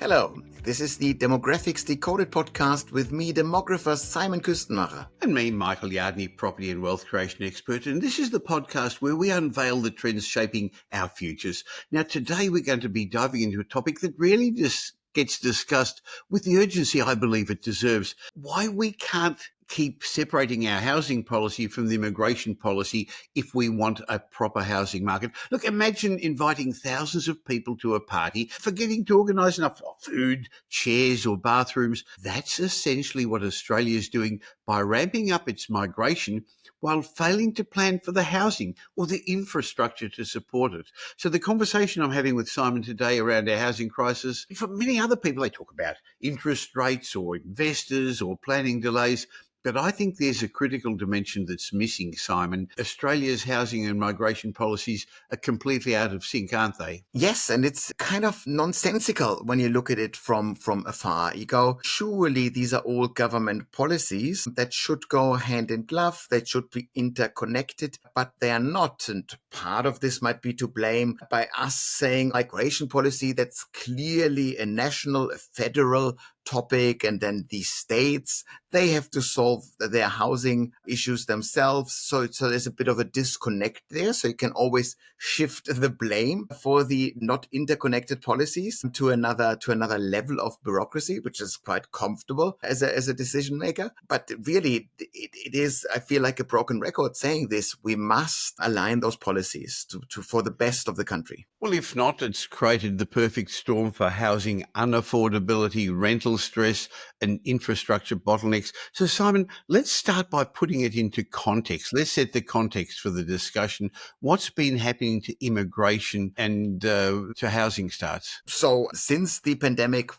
Hello, this is the Demographics Decoded podcast with me, demographer Simon Küstenmacher. And me, Michael Yardney, property and wealth creation expert. And this is the podcast where we unveil the trends shaping our futures. Now, today we're going to be diving into a topic that really just gets discussed with the urgency I believe it deserves. Why we can't keep separating our housing policy from the immigration policy if we want a proper housing market. Look, imagine inviting thousands of people to a party, forgetting to organise enough food, chairs or bathrooms. That's essentially what Australia is doing by ramping up its migration while failing to plan for the housing or the infrastructure to support it. So the conversation I'm having with Simon today around our housing crisis, for many other people, they talk about interest rates or investors or planning delays. But I think there's a critical dimension that's missing, Simon. Australia's housing and migration policies are completely out of sync, aren't they? Yes, and it's kind of nonsensical when you look at it from afar. You go, surely these are all government policies that should go hand in glove, that should be interconnected, but they are not. And part of this might be to blame by us saying migration policy, that's clearly a national, a federal topic, and then the states, they have to solve their housing issues themselves. So there's a bit of a disconnect there. So you can always shift the blame for the not interconnected policies to another level of bureaucracy, which is quite comfortable as a decision maker. But really, it is, I feel like a broken record saying this. We must align those policies to for the best of the country. Well, if not, it's created the perfect storm for housing unaffordability, rental stress, and infrastructure bottlenecks. So, Simon, let's start by putting it into context. Let's set the context for the discussion. What's been happening to immigration and to housing starts? So since the pandemic,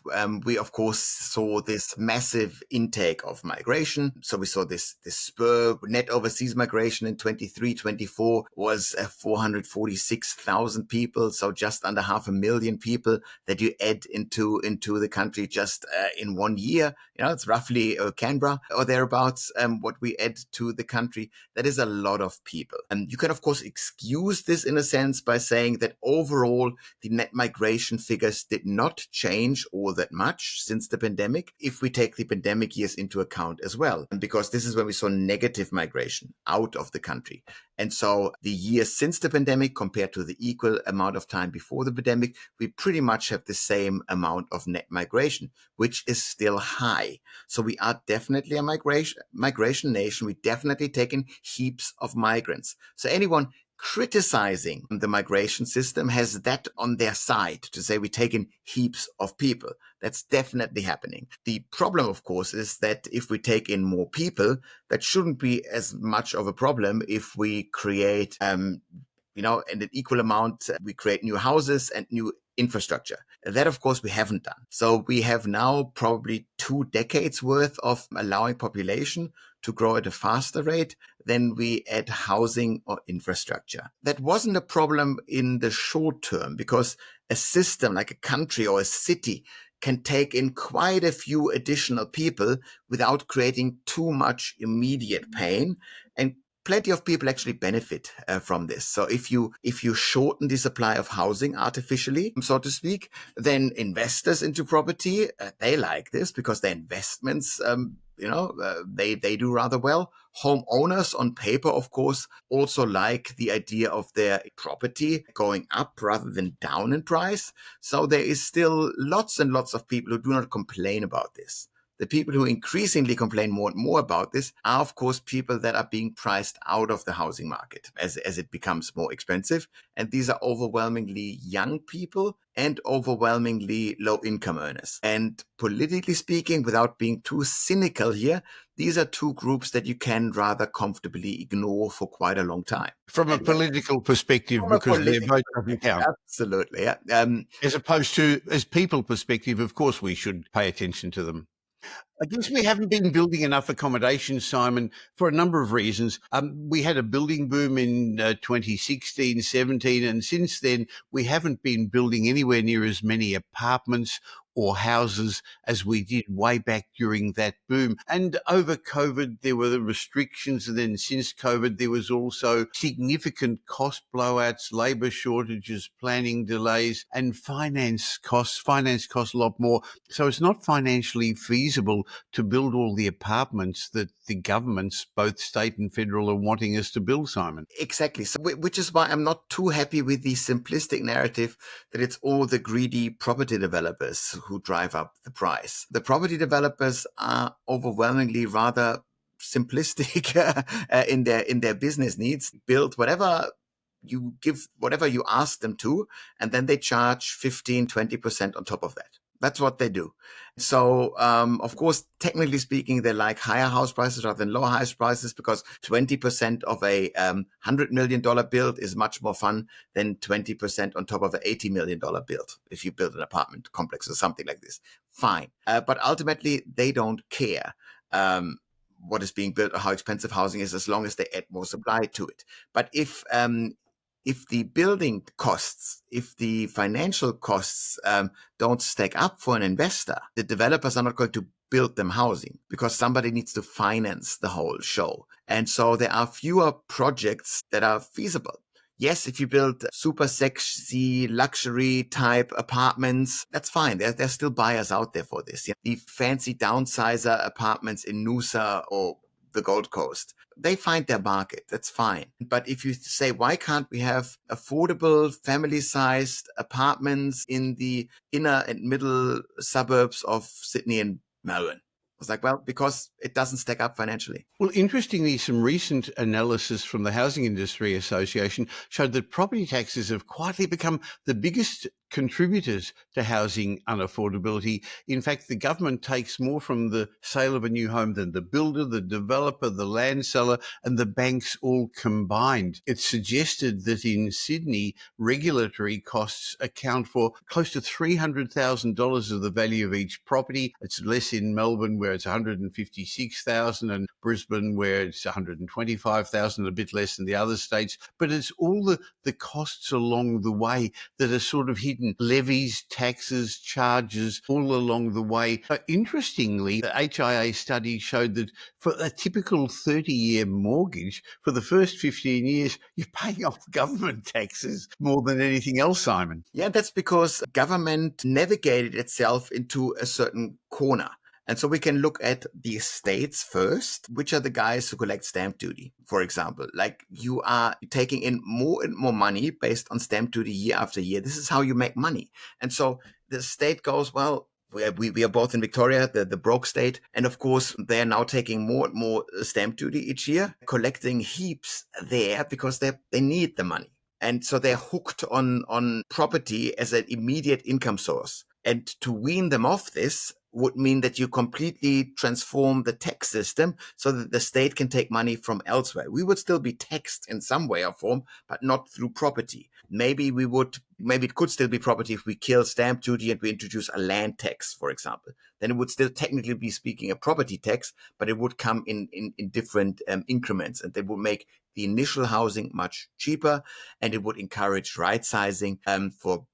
we of course saw this massive intake of migration. So we saw this spur. Net overseas migration in 23-24 was 446,000 people. So just under 500,000 people that you add into the country just in 1 year. You know, it's roughly Canberra or thereabouts. What we add to the country, that is a lot of people. And you can of course excuse this in a sense by saying that overall the net migration figures did not change all that much since the pandemic, if we take the pandemic years into account as well. And because this is when we saw negative migration out of the country. And so the years since the pandemic compared to the equal amount of time before the pandemic, we pretty much have the same amount of net migration, which is still high. So we are definitely a migration nation. We definitely taken heaps of migrants. So anyone criticizing the migration system has that on their side to say we take in heaps of people. That's definitely happening. The problem, of course, is that if we take in more people, that shouldn't be as much of a problem if we create, in an equal amount, we create new houses and new infrastructure. That, of course, we haven't done. So we have now probably 2 decades worth of allowing population to grow at a faster rate than we add housing or infrastructure. That wasn't a problem in the short term because a system like a country or a city can take in quite a few additional people without creating too much immediate pain, and plenty of people actually benefit from this. So if you shorten the supply of housing artificially, so to speak, then investors into property, they like this because their investments, they do rather well. Homeowners on paper, of course, also like the idea of their property going up rather than down in price. So there is still lots and lots of people who do not complain about this. The people who increasingly complain more and more about this are, of course, people that are being priced out of the housing market as it becomes more expensive. And these are overwhelmingly young people and overwhelmingly low-income earners. And politically speaking, without being too cynical here, these are 2 groups that you can rather comfortably ignore for quite a long time. From a political perspective, because their vote doesn't count. Absolutely. Yeah. As opposed to, as people perspective, of course, we should pay attention to them. I guess we haven't been building enough accommodation, Simon, for a number of reasons. We had a building boom in 2016, 17, and since then we haven't been building anywhere near as many apartments or houses as we did way back during that boom. And over COVID, there were the restrictions. And then since COVID, there was also significant cost blowouts, labour shortages, planning delays, and finance costs. Finance costs a lot more. So it's not financially feasible to build all the apartments that the governments, both state and federal, are wanting us to build, Simon. Exactly. So, which is why I'm not too happy with the simplistic narrative that it's all the greedy property developers who drive up the price. The property developers are overwhelmingly rather simplistic in their business needs. Build whatever you ask them to, and then they charge 15-20% on top of that. That's what they do. So, of course, technically speaking, they like higher house prices rather than lower house prices, because 20% of a $100 million build is much more fun than 20% on top of an $80 million build. If you build an apartment complex or something like this, fine. But ultimately, they don't care what is being built or how expensive housing is, as long as they add more supply to it. But if the building costs, if the financial costs don't stack up for an investor, the developers are not going to build them housing, because somebody needs to finance the whole show. And so there are fewer projects that are feasible. Yes, if you build super sexy luxury type apartments, that's fine. There's still buyers out there for this. Yeah? The fancy downsizer apartments in Noosa or the Gold Coast, they find their market. That's fine. But if you say, why can't we have affordable, family-sized apartments in the inner and middle suburbs of Sydney and Melbourne? I was like, well, because it doesn't stack up financially. Well, interestingly, some recent analysis from the Housing Industry Association showed that property taxes have quietly become the biggest contributors to housing unaffordability. In fact, the government takes more from the sale of a new home than the builder, the developer, the land seller, and the banks all combined. It's suggested that in Sydney, regulatory costs account for close to $300,000 of the value of each property. It's less in Melbourne, where it's $156,000, and Brisbane, where it's $125,000, a bit less than the other states. But it's all the costs along the way that are sort of hidden. Levies, taxes, charges, all along the way. Interestingly, the HIA study showed that for a typical 30-year mortgage, for the first 15 years, you're paying off government taxes more than anything else, Simon. Yeah, that's because government navigated itself into a certain corner. And so we can look at the estates first, which are the guys who collect stamp duty, for example. Like, you are taking in more and more money based on stamp duty year after year. This is how you make money. And so the state goes, well, we are both in Victoria, the broke state. And of course, they are now taking more and more stamp duty each year, collecting heaps there because they need the money. And so they're hooked on property as an immediate income source. And to wean them off this would mean that you completely transform the tax system so that the state can take money from elsewhere. We would still be taxed in some way or form, but not through property. Maybe it could still be property if we kill stamp duty and we introduce a land tax, for example. Then it would still technically be speaking a property tax, but it would come in different increments, and they would make the initial housing much cheaper, and it would encourage right sizing for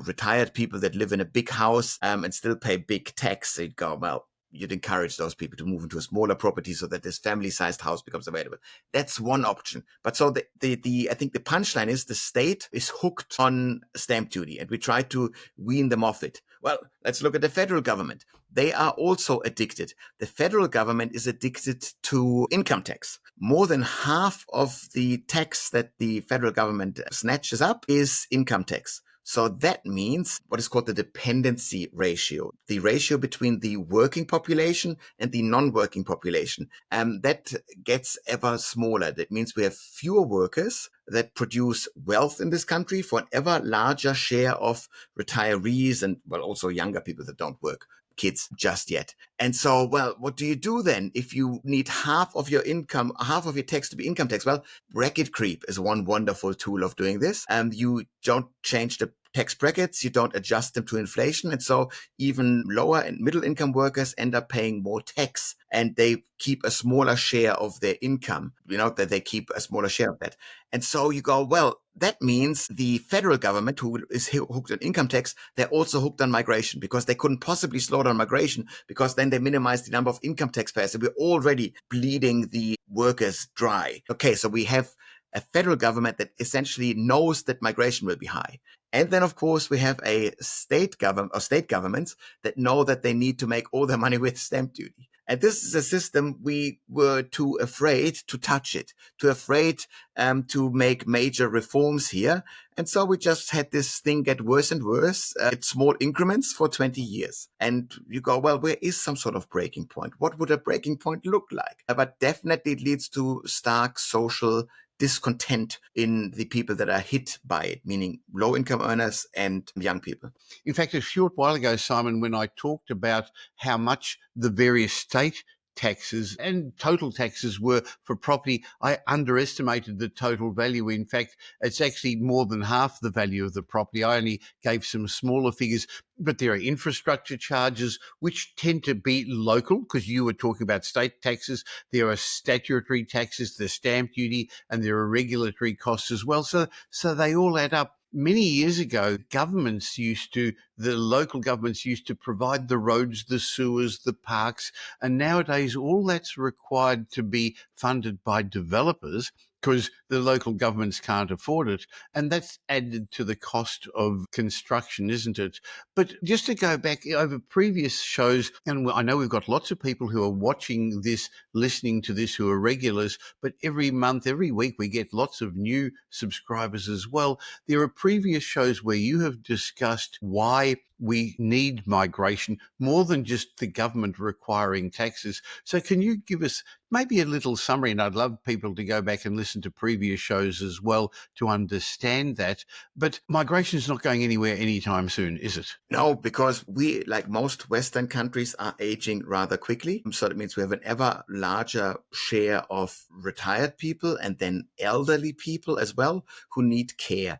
retired people that live in a big house and still pay big tax. They'd go, well, you'd encourage those people to move into a smaller property so that this family-sized house becomes available. That's one option. But so I think the punchline is the state is hooked on stamp duty, and we try to wean them off it. Well, let's look at the federal government. They are also addicted. The federal government is addicted to income tax. More than half of the tax that the federal government snatches up is income tax. So that means what is called the dependency ratio, the ratio between the working population and the non-working population. That gets ever smaller. That means we have fewer workers that produce wealth in this country for an ever larger share of retirees and, well, also younger people that don't work, kids just yet. And so, well, what do you do then if you need half of your income, half of your tax to be income tax? Well, bracket creep is one wonderful tool of doing this. You don't change the tax brackets, you don't adjust them to inflation. And so even lower and middle income workers end up paying more tax, and they keep a smaller share of their income, that they keep a smaller share of that. And so you go, well, that means the federal government, who is hooked on income tax, they're also hooked on migration, because they couldn't possibly slow down migration, because then they minimize the number of income taxpayers. And we're already bleeding the workers dry. Okay, so we have a federal government that essentially knows that migration will be high. And then, of course, we have a state government or state governments that know that they need to make all their money with stamp duty. And this is a system we were too afraid to touch it, too afraid to make major reforms here. And so we just had this thing get worse and worse at small increments for 20 years. And you go, well, where is some sort of breaking point? What would a breaking point look like? But definitely it leads to stark social discontent in the people that are hit by it, meaning low income earners and young people. In fact, a short while ago, Simon, when I talked about how much the various state taxes and total taxes were for property, I underestimated the total value. In fact, it's actually more than half the value of the property. I only gave some smaller figures, but there are infrastructure charges which tend to be local, because you were talking about state taxes. There are statutory taxes, the stamp duty, and there are regulatory costs as well. So they all add up. Many years ago, the local governments used to provide the roads, the sewers, the parks, and nowadays all that's required to be funded by developers, because the local governments can't afford it. And that's added to the cost of construction, isn't it? But just to go back over previous shows, and I know we've got lots of people who are watching this, listening to this, who are regulars, but every month, every week, we get lots of new subscribers as well. There are previous shows where you have discussed why we need migration more than just the government requiring taxes. So can you give us maybe a little summary? And I'd love people to go back and listen to previous shows as well to understand that. But migration is not going anywhere anytime soon, is it? No, because we, like most Western countries, are aging rather quickly. So that means we have an ever larger share of retired people and then elderly people as well who need care,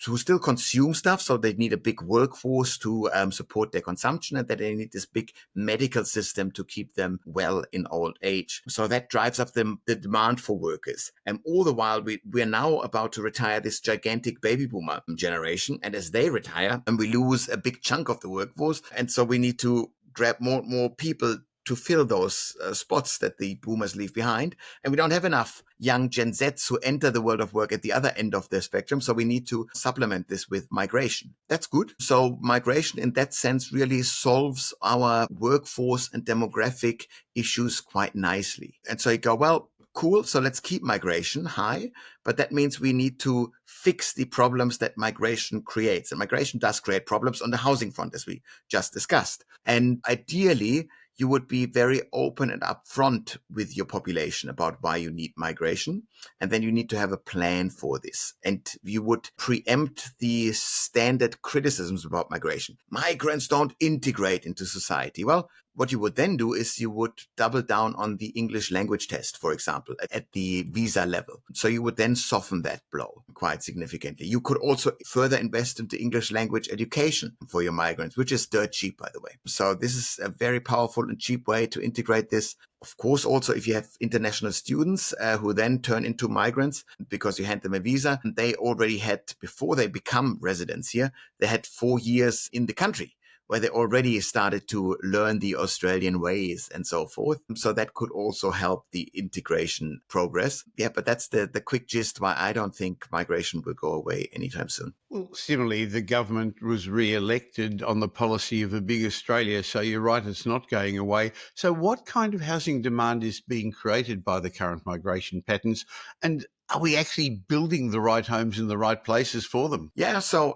who still consume stuff. So they need a big workforce to support their consumption, and that they need this big medical system to keep them well in old age. So that drives up the demand for workers. And all the while, we are now about to retire this gigantic baby boomer generation. And as they retire, and we lose a big chunk of the workforce. And so we need to grab more people to fill those spots that the boomers leave behind. And we don't have enough young Gen Zs who enter the world of work at the other end of the spectrum. So we need to supplement this with migration. That's good. So migration in that sense really solves our workforce and demographic issues quite nicely. And so you go, well, cool. So let's keep migration high, but that means we need to fix the problems that migration creates. And migration does create problems on the housing front, as we just discussed. And ideally, you would be very open and upfront with your population about why you need migration. And then you need to have a plan for this. And you would preempt the standard criticisms about migration. Migrants don't integrate into society. Well, what you would then do is you would double down on the English language test, for example, at the visa level. So you would then soften that blow quite significantly. You could also further invest into English language education for your migrants, which is dirt cheap, by the way. So this is a very powerful and cheap way to integrate this. Of course, also, if you have international students who then turn into migrants because you hand them a visa, they already had, before they become residents here, they had 4 years in the country, where they already started to learn the Australian ways and so forth. So that could also help the integration progress. Yeah, but that's the quick gist why I don't think migration will go away anytime soon. Well, similarly, the government was re-elected on the policy of a big Australia. So you're right, it's not going away. So what kind of housing demand is being created by the current migration patterns? And are we actually building the right homes in the right places for them? Yeah, so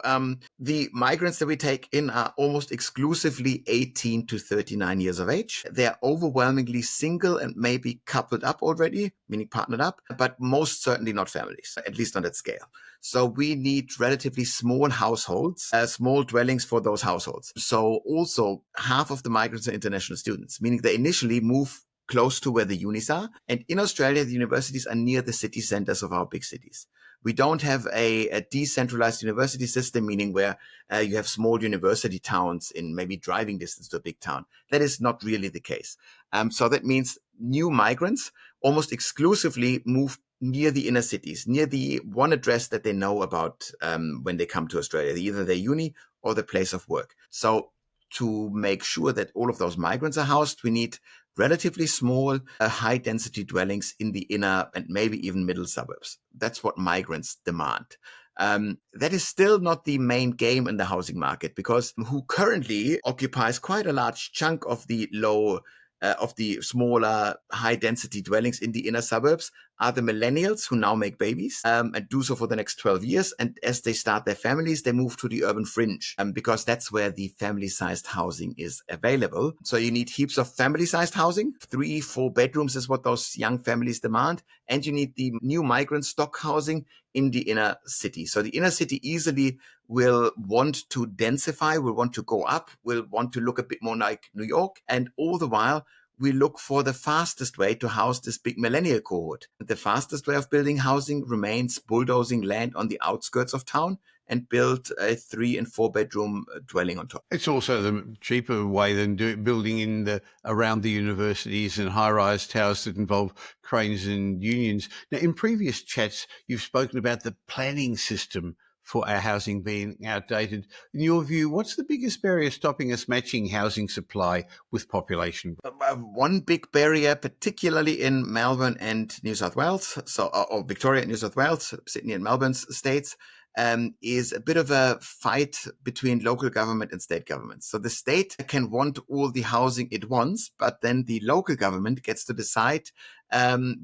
the migrants that we take in are almost exclusively 18 to 39 years of age. They're overwhelmingly single and maybe coupled up already, meaning partnered up, but most certainly not families, at least on that scale. So we need relatively small households, small dwellings for those households. So also half of the migrants are international students, meaning they initially move close to where the unis are. And in Australia, the universities are near the city centers of our big cities. We don't have a decentralized university system, meaning where you have small university towns in maybe driving distance to a big town. That is not really the case. So that means new migrants almost exclusively move near the inner cities, near the one address that they know about when they come to Australia, either their uni or the place of work. So to make sure that all of those migrants are housed, we need relatively small, high density dwellings in the inner and maybe even middle suburbs. That's what migrants demand. That is still not the main game in the housing market, because who currently occupies quite a large chunk of the of the smaller, high density dwellings in the inner suburbs are the millennials who now make babies and do so for the next 12 years. And as they start their families, they move to the urban fringe because that's where the family sized housing is available. So you need heaps of family sized housing. 3-4 bedrooms is what those young families demand. And you need the new migrant stock housing in the inner city. So the inner city easily will want to densify, will want to go up, will want to look a bit more like New York. And all the while, we look for the fastest way to house this big millennial cohort. The fastest way of building housing remains bulldozing land on the outskirts of town and build a 3 and 4 bedroom dwelling on top. It's also the cheaper way than building in around the universities and high-rise towers that involve cranes and unions. Now, in previous chats, you've spoken about the planning system for our housing being outdated. In your view, what's the biggest barrier stopping us matching housing supply with population? One big barrier, particularly in Melbourne and New South Wales, or Victoria and New South Wales, Sydney and Melbourne's states, is a bit of a fight between local government and state governments. So the state can want all the housing it wants, but then the local government gets to decide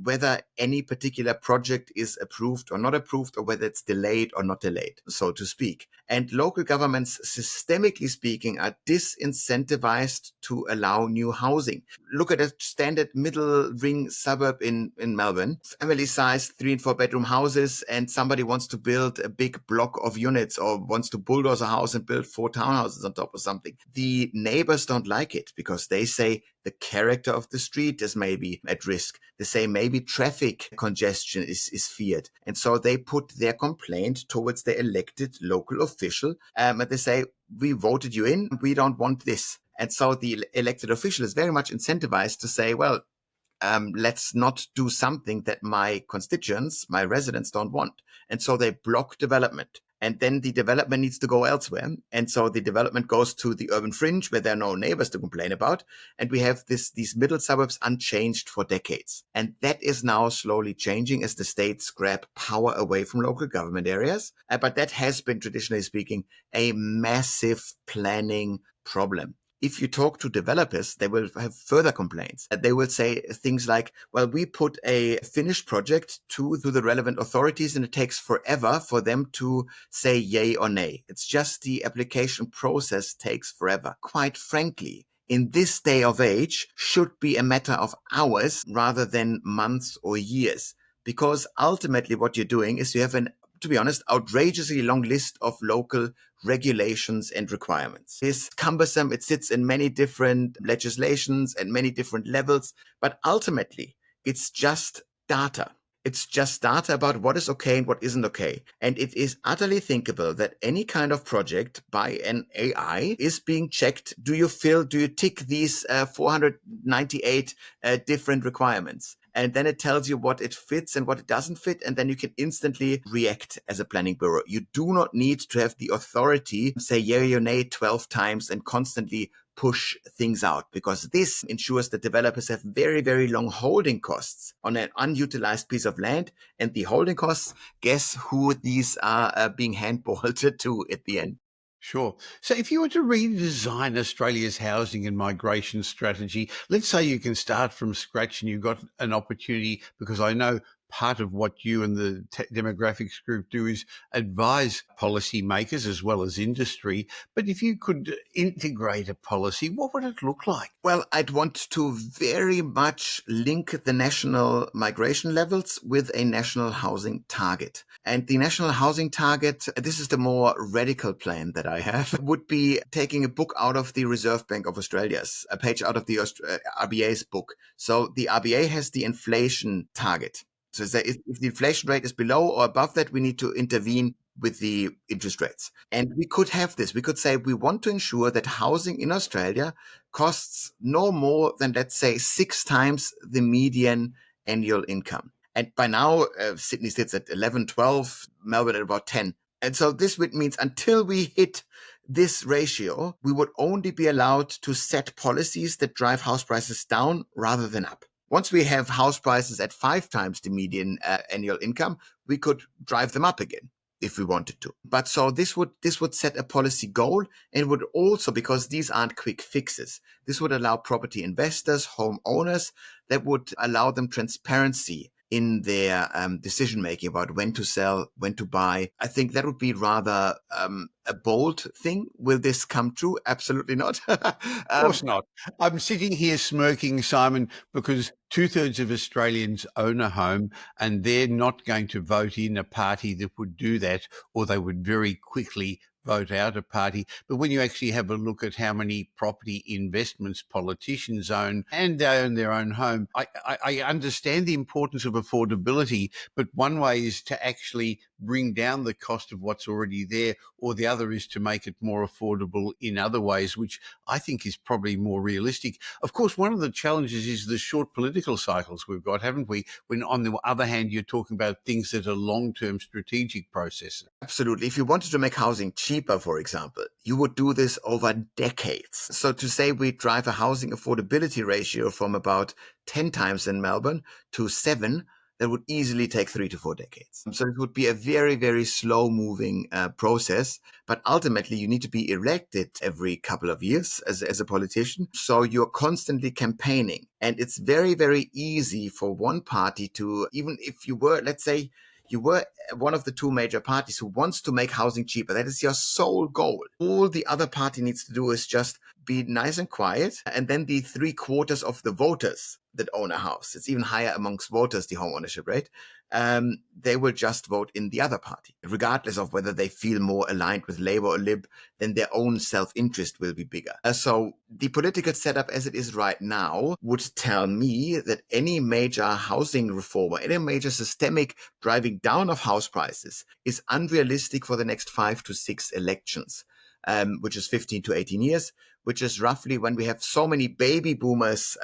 whether any particular project is approved or not approved, or whether it's delayed or not delayed, so to speak. And local governments, systemically speaking, are disincentivized to allow new housing. Look at a standard middle ring suburb in Melbourne, family size 3 and 4 bedroom houses, and somebody wants to build a big block of units or wants to bulldoze a house and build 4 townhouses on top of something. The neighbors don't like it because they say the character of the street is maybe at risk. They say maybe traffic congestion is feared. And so they put their complaint towards the elected local official and they say, we voted you in, we don't want this. And so the elected official is very much incentivized to say, well, let's not do something that my constituents, my residents don't want. And so they block development. And then the development needs to go elsewhere. And so the development goes to the urban fringe where there are no neighbors to complain about. And we have these middle suburbs unchanged for decades. And that is now slowly changing as the states grab power away from local government areas. But that has been, traditionally speaking, a massive planning problem. If you talk to developers, they will have further complaints. They will say things like, well, we put a finished project to the relevant authorities and it takes forever for them to say yay or nay. It's just the application process takes forever. Quite frankly, in this day of age, should be a matter of hours rather than months or years. Because ultimately what you're doing is you have to be honest, outrageously long list of local regulations and requirements. It's cumbersome. It sits in many different legislations and many different levels, but ultimately it's just data. It's just data about what is okay and what isn't okay. And it is utterly thinkable that any kind of project by an AI is being checked. Do you tick these 498 different requirements? And then it tells you what it fits and what it doesn't fit. And then you can instantly react as a planning bureau. You do not need to have the authority say yay or nay 12 times and constantly push things out, because this ensures that developers have very, very long holding costs on an unutilized piece of land. And the holding costs, guess who these are being handballed to at the end? Sure. So if you were to redesign Australia's housing and migration strategy, let's say you can start from scratch and you've got an opportunity, because I know part of what you and the demographics group do is advise policymakers as well as industry. But if you could integrate a policy, what would it look like? Well, I'd want to very much link the national migration levels with a national housing target. And the national housing target, this is the more radical plan that I have, would be taking a book out of the Reserve Bank of Australia's, a page out of the RBA's book. So the RBA has the inflation target. So if the inflation rate is below or above that, we need to intervene with the interest rates. And we could have this. We could say we want to ensure that housing in Australia costs no more than, let's say, 6 times the median annual income. And by now, Sydney sits at 11, 12, Melbourne at about 10. And so this would means until we hit this ratio, we would only be allowed to set policies that drive house prices down rather than up. Once we have house prices at 5 times the median annual income, we could drive them up again if we wanted to. But so this would set a policy goal, and would also, because these aren't quick fixes, this would allow property investors, homeowners, that would allow them transparency in their decision making about when to sell, when to buy. I think that would be rather a bold thing. Will this come true? Absolutely not. Of course not. I'm sitting here smirking, Simon, because 2/3 of Australians own a home, and they're not going to vote in a party that would do that, or they would very quickly vote out a party. But when you actually have a look at how many property investments politicians own, and they own their own home, I understand the importance of affordability, but one way is to actually bring down the cost of what's already there, or the other is to make it more affordable in other ways, which I think is probably more realistic. Of course, one of the challenges is the short political cycles we've got, haven't we? When on the other hand, you're talking about things that are long-term strategic processes. Absolutely. If you wanted to make housing cheaper, for example, you would do this over decades. So to say we drive a housing affordability ratio from about 10 times in Melbourne to 7, that would easily take 3 to 4 decades. So it would be a very, very slow moving process. But ultimately, you need to be elected every couple of years as a politician. So you're constantly campaigning. And it's very, very easy for one party to, even if you were, let's say, you were one of the 2 major parties who wants to make housing cheaper. That is your sole goal. All the other party needs to do is just be nice and quiet. And then the 3/4 of the voters that own a house, it's even higher amongst voters, the home ownership rate, they will just vote in the other party, regardless of whether they feel more aligned with Labour or Lib. Then their own self-interest will be bigger. So the political setup as it is right now would tell me that any major housing reform or any major systemic driving down of house prices is unrealistic for the next 5 to 6 elections, which is 15 to 18 years, which is roughly when we have so many baby boomers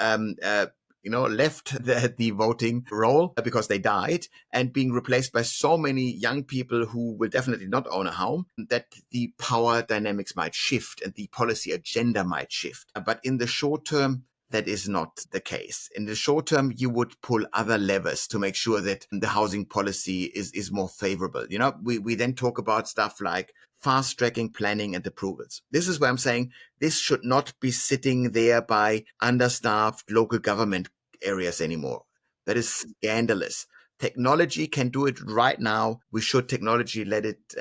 left the voting role because they died, and being replaced by so many young people who will definitely not own a home, that the power dynamics might shift and the policy agenda might shift. But in the short term, that is not the case. In the short term, you would pull other levers to make sure that the housing policy is more favorable. We then talk about stuff like fast tracking planning and approvals. This is where I'm saying this should not be sitting there by understaffed local government areas anymore. That is scandalous. Technology can do it right now. We should technology let it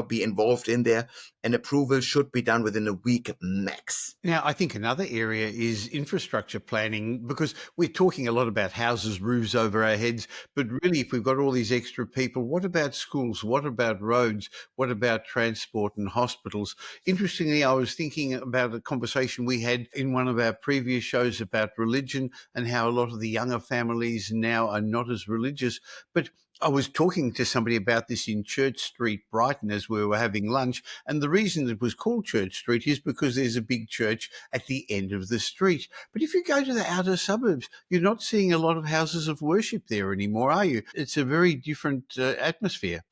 be involved in there, and approval should be done within a week max. Now, I think another area is infrastructure planning, because we're talking a lot about houses, roofs over our heads, but really if we've got all these extra people, what about schools? What about roads? What about transport and hospitals? Interestingly, I was thinking about a conversation we had in one of our previous shows about religion and how a lot of the younger families now are not as religious, but I was talking to somebody about this in Church Street, Brighton, as we were having lunch. And the reason it was called Church Street is because there's a big church at the end of the street. But if you go to the outer suburbs, you're not seeing a lot of houses of worship there anymore, are you? It's a very different atmosphere.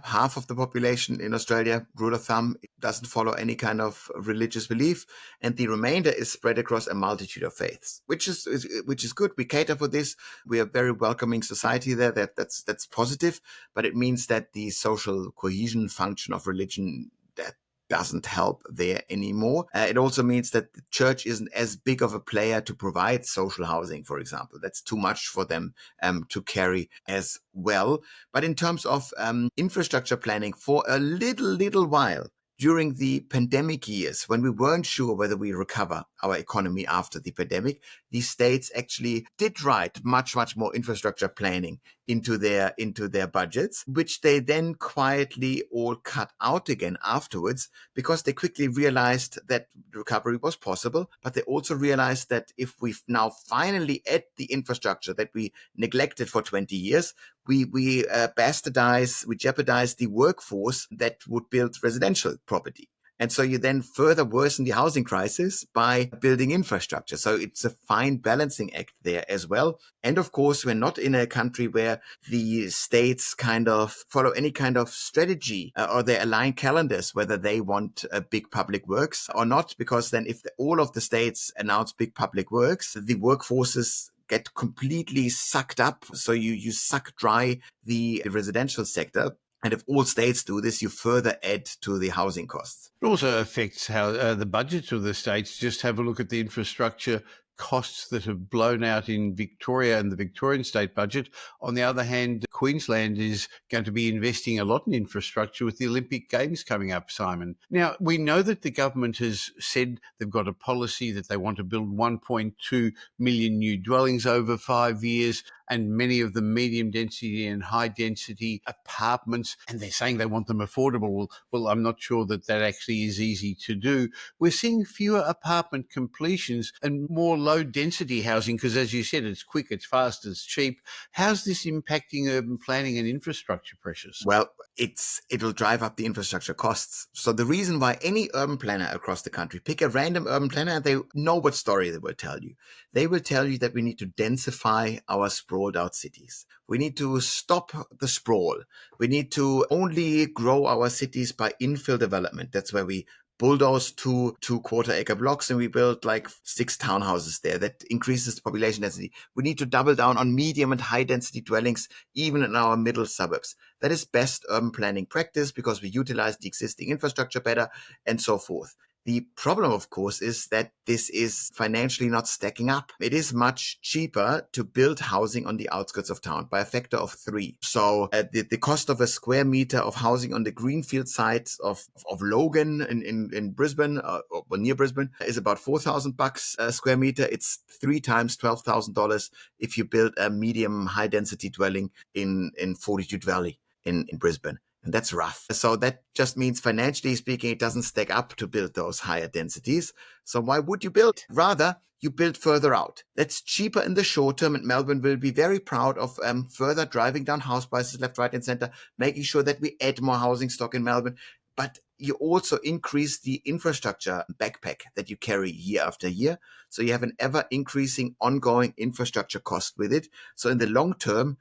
Half of the population in Australia, rule of thumb, doesn't follow any kind of religious belief, and the remainder is spread across a multitude of faiths, which is good. We cater for this. We are a very welcoming society there. That's positive, but it means that the social cohesion function of religion, that doesn't help there anymore. It also means that the church isn't as big of a player to provide social housing, for example. That's too much for them to carry as well. But in terms of infrastructure planning, for a little while, during the pandemic years, when we weren't sure whether we recover our economy after the pandemic, these states actually did write much more infrastructure planning into their budgets, which they then quietly all cut out again afterwards, because they quickly realized that recovery was possible. But they also realized that if we now finally add the infrastructure that we neglected for 20 years, we bastardize, we jeopardize the workforce that would build residential property. And so you then further worsen the housing crisis by building infrastructure. So it's a fine balancing act there as well. And of course, we're not in a country where the states kind of follow any kind of strategy or they align calendars, whether they want big public works or not, because then if all of the states announce big public works, the workforces get completely sucked up. So you suck dry the residential sector. And if all states do this, you further add to the housing costs. It also affects how the budgets of the states. Just have a look at the infrastructure costs that have blown out in Victoria and the Victorian state budget. On the other hand, Queensland is going to be investing a lot in infrastructure with the Olympic Games coming up, Simon. Now, we know that the government has said they've got a policy that they want to build 1.2 million new dwellings over 5 years, and many of them medium density and high density apartments, and they're saying they want them affordable. Well, I'm not sure that actually is easy to do. We're seeing fewer apartment completions and more low density housing because, as you said, it's quick, it's fast, it's cheap. How's this impacting urban planning and infrastructure pressures? Well, it'll drive up the infrastructure costs. So the reason why any urban planner across the country, pick a random urban planner, they know what story they will tell you. They will tell you that we need to densify our sprawled out cities. We need to stop the sprawl. We need to only grow our cities by infill development. That's where we bulldoze two quarter-acre blocks and we build like 6 townhouses there. That increases the population density. We need to double down on medium and high-density dwellings, even in our middle suburbs. That is best urban planning practice because we utilize the existing infrastructure better and so forth. The problem, of course, is that this is financially not stacking up. It is much cheaper to build housing on the outskirts of town by a factor of 3. So the cost of a square meter of housing on the greenfield site of Logan in Brisbane or near Brisbane is about $4,000 a square meter. It's 3 times $12,000 if you build a medium high density dwelling in Fortitude Valley in Brisbane. And that's rough. So that just means financially speaking, it doesn't stack up to build those higher densities. So why would you build? Rather, you build further out. That's cheaper in the short term, and Melbourne will be very proud of further driving down house prices left, right, and center, making sure that we add more housing stock in Melbourne. But you also increase the infrastructure backpack that you carry year after year. So you have an ever increasing ongoing infrastructure cost with it. So in the long term,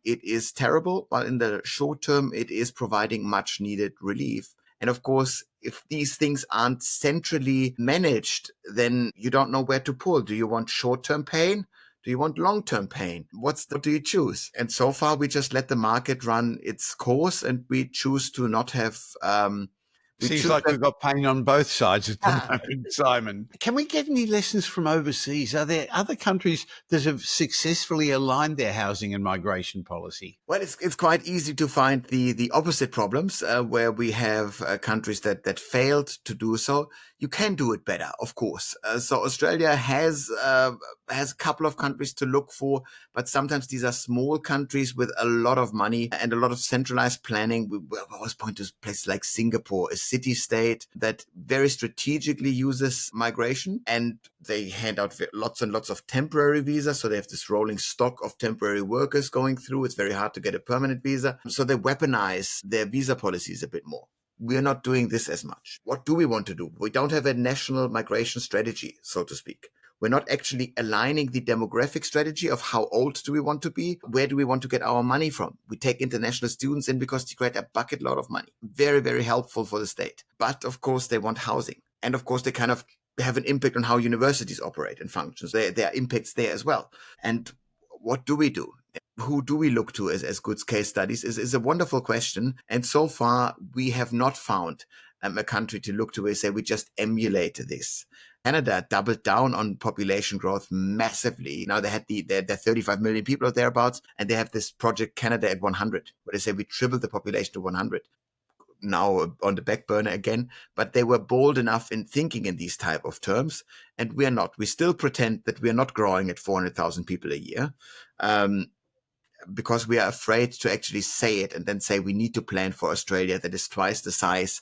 it is terrible, but in the short term, it is providing much needed relief. And of course, if these things aren't centrally managed, then you don't know where to pull. Do you want short-term pain? Do you want long-term pain? What do you choose? And so far, we just let the market run its course, and we choose to not have. Seems like we've got pain on both sides at the moment, Simon. Can we get any lessons from overseas? Are there other countries that have successfully aligned their housing and migration policy? Well, it's quite easy to find the opposite problems where we have countries that failed to do so. You can do it better, of course. So Australia has a couple of countries to look for, but sometimes these are small countries with a lot of money and a lot of centralized planning. We always point to places like Singapore, a city-state that very strategically uses migration, and they hand out lots and lots of temporary visas. So they have this rolling stock of temporary workers going through. It's very hard to get a permanent visa. So they weaponize their visa policies a bit more. We're not doing this as much. What do we want to do? We don't have a national migration strategy, so to speak. We're not actually aligning the demographic strategy of how old do we want to be? Where do we want to get our money from? We take international students in because they create a bucket load of money. Very, very helpful for the state. But of course, they want housing. And of course, they kind of have an impact on how universities operate and function. There are impacts there as well. And what do we do? Who do we look to as good case studies is a wonderful question. And so far, we have not found a country to look to where say we just emulate this. Canada doubled down on population growth massively. Now they had they're 35 million people or thereabouts, and they have this project Canada at 100, where they say we tripled the population to 100. Now on the back burner again, but they were bold enough in thinking in these type of terms, and we are not. We still pretend that we are not growing at 400,000 people a year. Because we are afraid to actually say it and then say we need to plan for Australia that is twice the size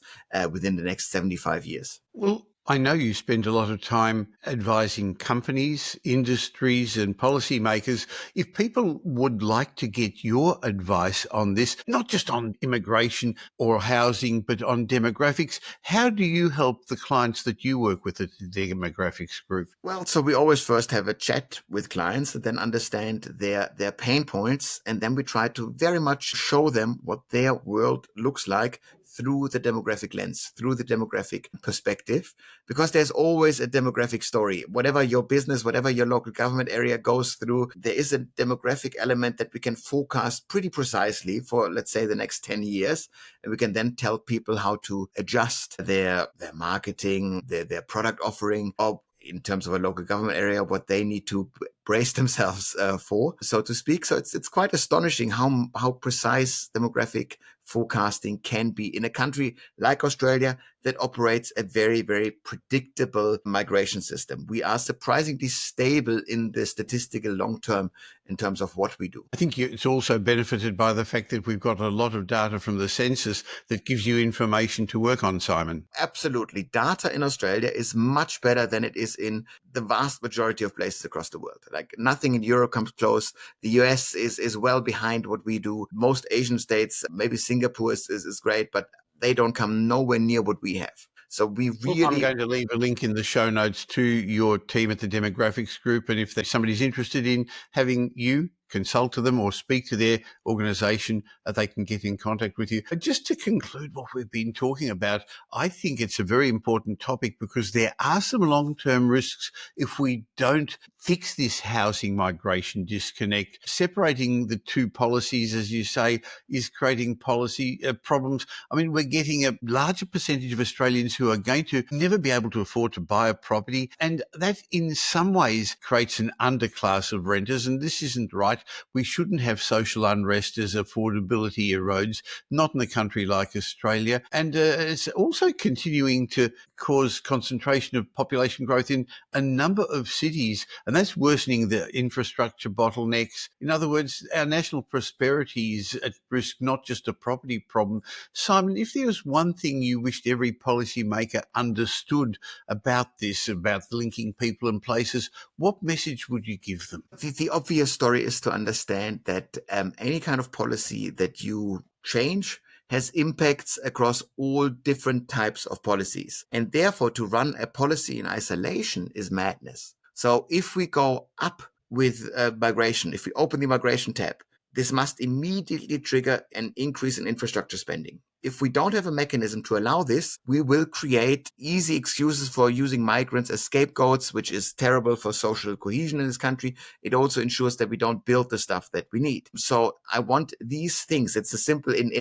within the next 75 years. Well, I know you spend a lot of time advising companies, industries and policymakers. If people would like to get your advice on this, not just on immigration or housing, but on demographics, how do you help the clients that you work with at the demographics group? Well, so we always first have a chat with clients and then understand their pain points. And then we try to very much show them what their world looks like through the demographic lens, through the demographic perspective, because there's always a demographic story. Whatever your business, whatever your local government area goes through, there is a demographic element that we can forecast pretty precisely for, let's say, the next 10 years. And we can then tell people how to adjust their marketing, their product offering, or in terms of a local government area, what they need to brace themselves for, so to speak. So it's quite astonishing how precise demographic forecasting can be in a country like Australia that operates a very, very predictable migration system. We are surprisingly stable in the statistical long term in terms of what we do. I think it's also benefited by the fact that we've got a lot of data from the census that gives you information to work on, Simon. Absolutely. Data in Australia is much better than it is in the vast majority of places across the world. Like nothing in Europe comes close. The US is well behind what we do. Most Asian states, maybe Singapore is great, but they don't come nowhere near what we have. So we Well, I'm really, going to leave a link in the show notes to your team at the demographics group. And if somebody's interested in having you consult to them or speak to their organisation, they can get in contact with you. But just to conclude what we've been talking about, I think it's a very important topic because there are some long-term risks if we don't fix this housing migration disconnect. Separating the two policies, as you say, is creating policy problems. I mean, we're getting a larger percentage of Australians who are going to never be able to afford to buy a property. And that in some ways creates an underclass of renters. And this isn't right. We shouldn't have social unrest as affordability erodes, not in a country like Australia. And it's also continuing to cause concentration of population growth in a number of cities. And that's worsening the infrastructure bottlenecks. In other words, our national prosperity is at risk, not just a property problem. Simon, if there was one thing you wished every policymaker understood about this, about linking people and places, what message would you give them? the obvious story is to understand that any kind of policy that you change has impacts across all different types of policies. And therefore, to run a policy in isolation is madness. So if we go up with migration, if we open the migration tab, this must immediately trigger an increase in infrastructure spending. If we don't have a mechanism to allow this, we will create easy excuses for using migrants as scapegoats, which is terrible for social cohesion in this country. It also ensures that we don't build the stuff that we need. So I want these things. It's a simple, in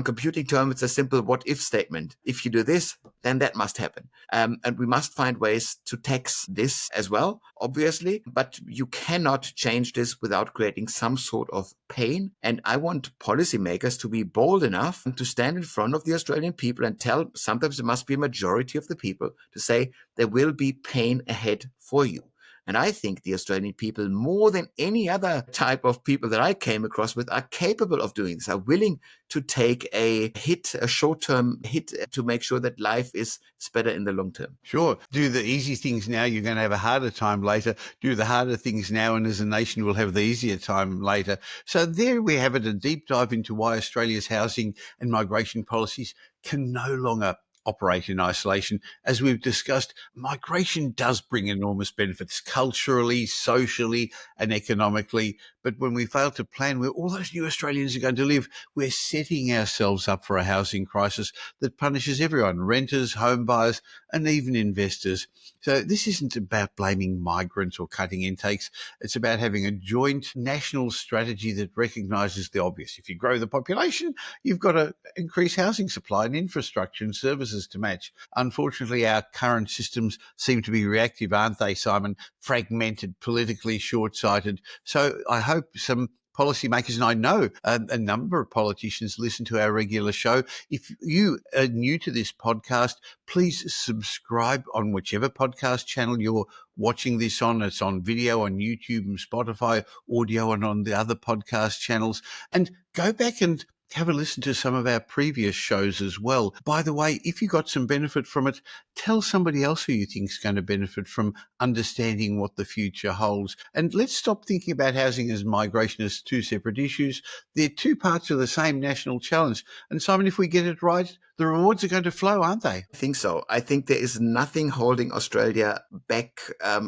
computing terms, it's a simple what if statement. If you do this, then that must happen. And we must find ways to tax this as well, obviously, but you cannot change this without creating some sort of pain. And I want policymakers to be bold enough to stand in front of the Australian people and tell, sometimes it must be a majority of the people, to say there will be pain ahead for you. And I think the Australian people, more than any other type of people that I came across with, are capable of doing this, are willing to take a hit, a short-term hit, to make sure that life is better in the long term. Sure. Do the easy things now, you're going to have a harder time later. Do the harder things now, and as a nation, we'll have the easier time later. So there we have it, a deep dive into why Australia's housing and migration policies can no longer operate in isolation. As we've discussed, migration does bring enormous benefits culturally, socially, and economically. But when we fail to plan where all those new Australians are going to live, we're setting ourselves up for a housing crisis that punishes everyone, renters, home buyers, and even investors. So this isn't about blaming migrants or cutting intakes. It's about having a joint national strategy that recognises the obvious. If you grow the population, you've got to increase housing supply and infrastructure and services to match. Unfortunately, our current systems seem to be reactive, aren't they, Simon? Fragmented, politically short-sighted. So I hope some policymakers, and I know a number of politicians listen to our regular show. If you are new to this podcast, please subscribe on whichever podcast channel you're watching this on. It's on video on YouTube and Spotify, audio and on the other podcast channels. And go back and have a listen to some of our previous shows as well. By the way, if you got some benefit from it, tell somebody else who you think is going to benefit from understanding what the future holds. And let's stop thinking about housing as migration as two separate issues. They're two parts of the same national challenge. And Simon, if we get it right, the rewards are going to flow, aren't they? I think so. I think there is nothing holding Australia back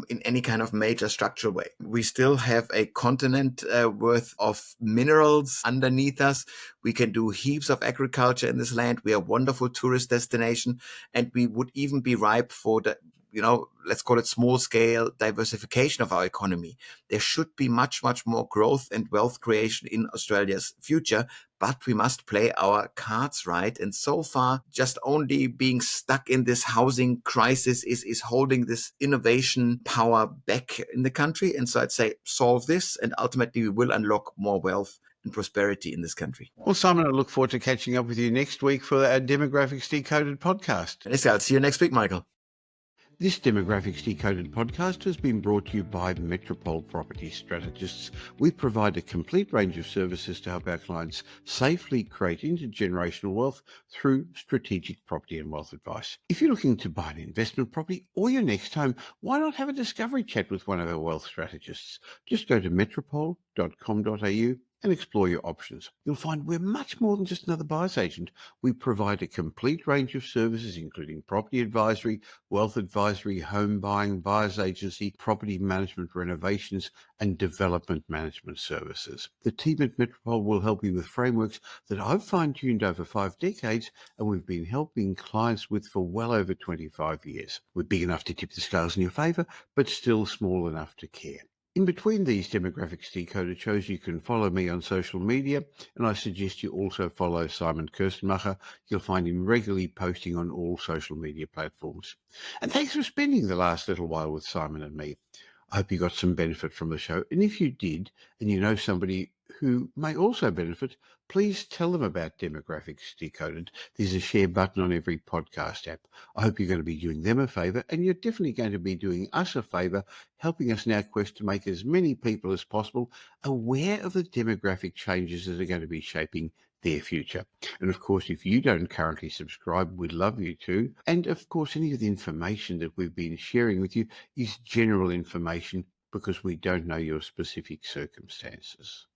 in any kind of major structural way. We still have a continent worth of minerals underneath us. We can do heaps of agriculture in this land. We are a wonderful tourist destination, and we would even be ripe for the, let's call it small scale diversification of our economy. There should be much, much more growth and wealth creation in Australia's future, but we must play our cards right. And so far, just only being stuck in this housing crisis is holding this innovation power back in the country. And so I'd say solve this, and ultimately we will unlock more wealth and prosperity in this country. Well, Simon, I look forward to catching up with you next week for our Demographics Decoded podcast. And I'll see you next week, Michael. This Demographics Decoded podcast has been brought to you by Metropole Property Strategists. We provide a complete range of services to help our clients safely create intergenerational wealth through strategic property and wealth advice. If you're looking to buy an investment property or your next home, why not have a discovery chat with one of our wealth strategists? Just go to metropole.com.au and explore your options. You'll find we're much more than just another buyer's agent. We provide a complete range of services, including property advisory, wealth advisory, home buying, buyer's agency, property management, renovations, and development management services. The team at Metropole will help you with frameworks that I've fine-tuned over 5 decades, and we've been helping clients with for well over 25 years. We're big enough to tip the scales in your favour, but still small enough to care. In between these Demographics Decoded shows, you can follow me on social media, and I suggest you also follow Simon Kirstenmacher. You'll find him regularly posting on all social media platforms. And thanks for spending the last little while with Simon and me. I hope you got some benefit from the show, and if you did, and you know somebody who may also benefit, please tell them about Demographics Decoded. There's a share button on every podcast app. I hope you're going to be doing them a favour, and you're definitely going to be doing us a favour, helping us in our quest to make as many people as possible aware of the demographic changes that are going to be shaping their future. And of course, if you don't currently subscribe, we'd love you to. And of course, any of the information that we've been sharing with you is general information because we don't know your specific circumstances.